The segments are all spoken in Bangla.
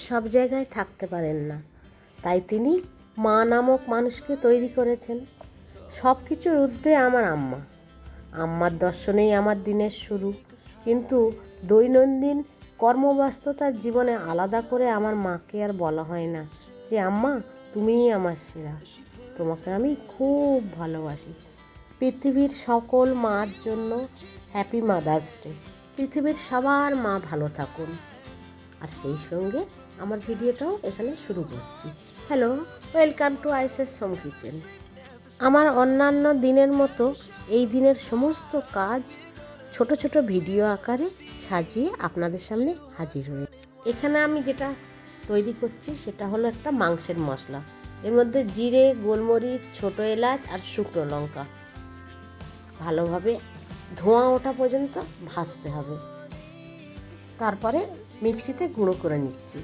সব জায়গায় থাকতে পারেন না, তাই তিনি মা নামক মানুষকে তৈরি করেছেন। সব কিছুর ঊর্ধ্বে আমার আম্মা। আম্মার দর্শনেই আমার দিনের শুরু। কিন্তু দৈনন্দিন কর্মব্যস্ততার জীবনে আলাদা করে আমার মাকে আর বলা হয় না যে আম্মা তুমিই আমার সেরা, তোমাকে আমি খুব ভালোবাসি। পৃথিবীর সকল মার জন্য হ্যাপি মাদার্স ডে। পৃথিবীর সবার মা ভালো থাকুন। আর সেই সঙ্গে আমার ভিডিওটাও এখানে শুরু করছি। Hello, welcome to Aises home kitchen. আমার অন্যান্য দিনের মতো এই দিনের সমস্ত কাজ ছোট ছোট ভিডিও আকারে সাজিয়ে আপনাদের সামনে হাজির হয়ে। এখানে আমি যেটা তৈরি করছি সেটা হলো একটা মাংসের মশলা। এর মধ্যে জিরে, গোলমরিচ, ছোটো এলাচ আর শুকনো লঙ্কা ভালোভাবে ধোঁয়া ওঠা পর্যন্ত ভাজতে হবে। তারপরে মিক্সিতে গুঁড়ো করে নিচ্ছি।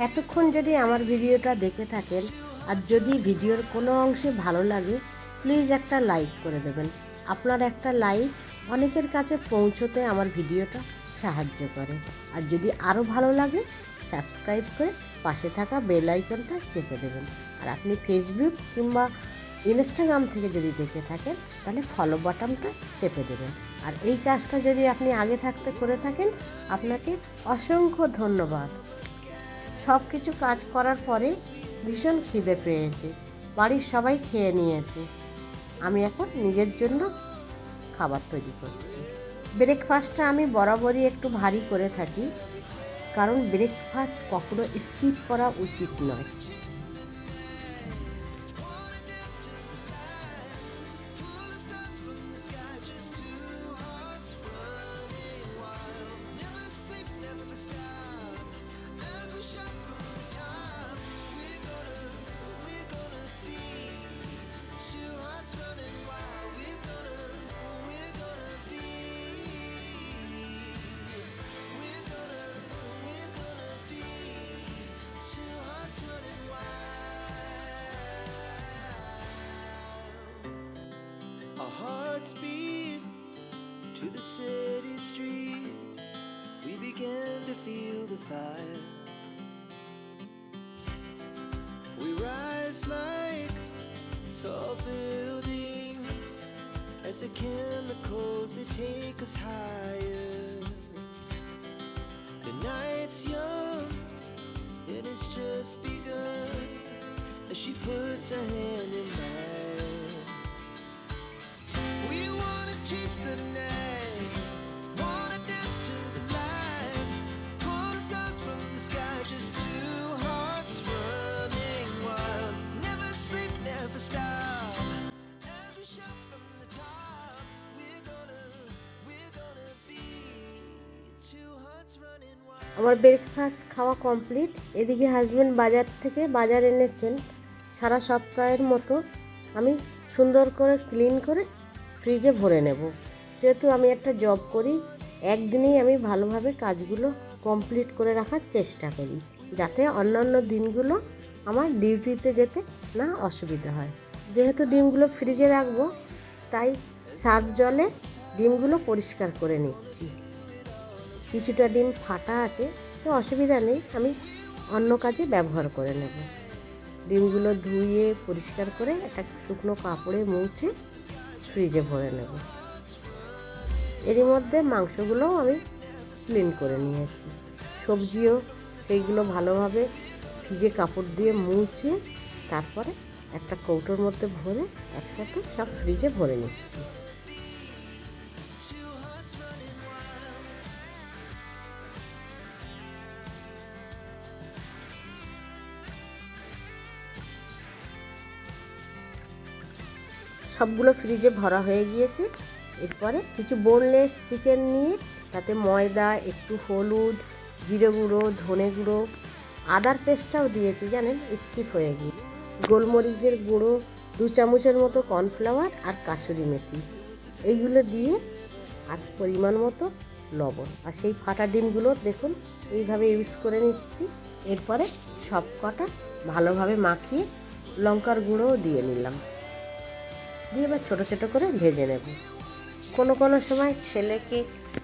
এতক্ষণ যদি আমার ভিডিওটা দেখে থাকেন আর যদি ভিডিওর কোনো অংশে ভালো লাগে, প্লিজ একটা লাইক করে দেবেন। আপনার একটা লাইক অনেকের কাছে পৌঁছতে আমার ভিডিওটা সাহায্য করে। আর যদি আরও ভালো লাগে, সাবস্ক্রাইব করে পাশে থাকা বেল আইকনটা চেপে দেবেন। আর আপনি ফেসবুক কিংবা ইনস্টাগ্রাম থেকে যদি দেখে থাকেন তাহলে ফলো বাটনটা চেপে দেবেন। আর এই কাজটা যদি আপনি আগে থাকতে করে থাকেন, আপনাকে অসংখ্য ধন্যবাদ। সব কিছু কাজ করার পরে ভীষণ খিদে পেয়েছে, বাড়ির সবাই খেয়ে নিয়েছে। আমি এখন নিজের জন্য খাবার তৈরি করছি। ব্রেকফাস্টটা আমি বরাবরই একটু ভারী করে থাকি, কারণ ব্রেকফাস্ট কখনো স্কিপ করা উচিত নয়। Our hearts beat to the city streets. We began to feel the fire. We rise like tall buildings as the chemicals they take us higher. The night's young and it's just begun as she puts her hand in mine. We wanna chase the night, wanna dance to the light, pull the stars from the sky, just two hearts running wild. Never sleep, never stop. Every shot from the top, we're gonna be two hearts running wild. আমার ব্রেকফাস্ট খাওয়া কমপ্লিট। এদিকে হাজব্যান্ড বাজার থেকে বাজার এনেছেন সারা সপ্তাহের মতো। আমি সুন্দর করে ক্লিন করে ফ্রিজে ভরে নেব। যেহেতু আমি একটা জব করি, একদিনেই আমি ভালোভাবে কাজগুলো কমপ্লিট করে রাখার চেষ্টা করি, যাতে অন্যান্য দিনগুলো আমার ডিউটিতে যেতে না অসুবিধা হয়। যেহেতু ডিমগুলো ফ্রিজে রাখবো, তাই সার্ফ জলে ডিমগুলো পরিষ্কার করে নিচ্ছি। কিছুটা ডিম ফাটা আছে, তো অসুবিধা নেই, আমি অন্য কাজে ব্যবহার করে নেব। ডিমগুলো ধুয়ে পরিষ্কার করে একটা শুকনো কাপড়ে মুছে ফ্রিজে ভরে নেব। এরই মধ্যে মাংসগুলোও আমি ক্লিন করে নিয়েছি। সবজিও সেইগুলো ভালোভাবে ভিজে কাপড় দিয়ে মুছে তারপরে একটা কৌটোর মধ্যে ভরে একসাথে সব ফ্রিজে ভরে নিচ্ছি। সবগুলো ফ্রিজে ভরা হয়ে গিয়েছে। এরপরে কিছু বোনলেস চিকেন নিয়ে তাতে ময়দা, একটু হলুদ, জিরে গুঁড়ো, ধনে গুঁড়ো, আদার পেস্টটাও দিয়েছি জানেন, স্কিপ হয়ে গিয়ে, গোলমরিচের গুঁড়ো, 2 চামচের মতো কর্নফ্লাওয়ার আর কাসুরি মেথি, এইগুলো দিয়ে আর পরিমাণ মতো লবণ। আর সেই ফাটা ডিমগুলো দেখুন এইভাবে ইউজ করে নিচ্ছি। এরপরে সব কটা ভালোভাবে মাখিয়ে লঙ্কার গুঁড়োও দিয়ে নিলাম, দিয়ে এবার ছোটো ছোটো করে ভেজে নেব। কোনো কোনো সময় ছেলেকে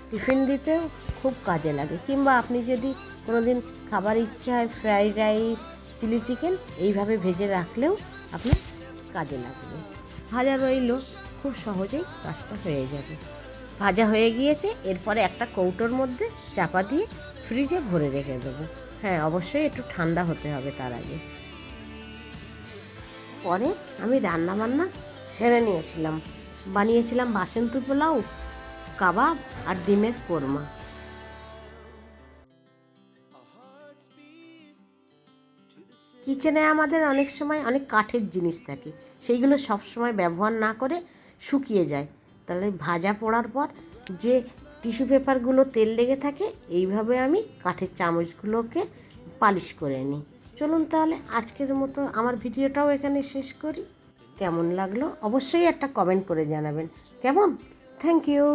টিফিন দিতেও খুব কাজে লাগে, কিংবা আপনি যদি কোনো দিন খাবার ইচ্ছা হয় ফ্রাইড রাইস, চিলি চিকেন, এইভাবে ভেজে রাখলেও আপনার কাজে লাগবে। ভাজা রইল, খুব সহজেই কাজটা হয়ে যাবে। ভাজা হয়ে গিয়েছে, এরপরে একটা কৌটোর মধ্যে চাপা দিয়ে ফ্রিজে ভরে রেখে দেবো। হ্যাঁ, অবশ্যই একটু ঠান্ডা হতে হবে তার আগে। পরে আমি রান্নাবান্না সেরে নিয়েছিলাম, বানিয়েছিলাম বাসন্তী পোলাও, কাবাব আর ডিমের কোরমা। কিচেনে আমাদের অনেক সময় অনেক কাঠের জিনিস থাকে, সেইগুলো সব সময় ব্যবহার না করে শুকিয়ে যায়, তাহলে ভাজা পড়ার পর যে টিস্যু পেপারগুলো তেল লেগে থাকে, এইভাবে আমি কাঠের চামচগুলোকে পালিশ করে নিই। চলুন তাহলে আজকের মতো আমার ভিডিওটাও এখানে শেষ করি। কেমন লাগলো অবশ্যই একটা কমেন্ট করে জানাবেন। কেমন? Thank you.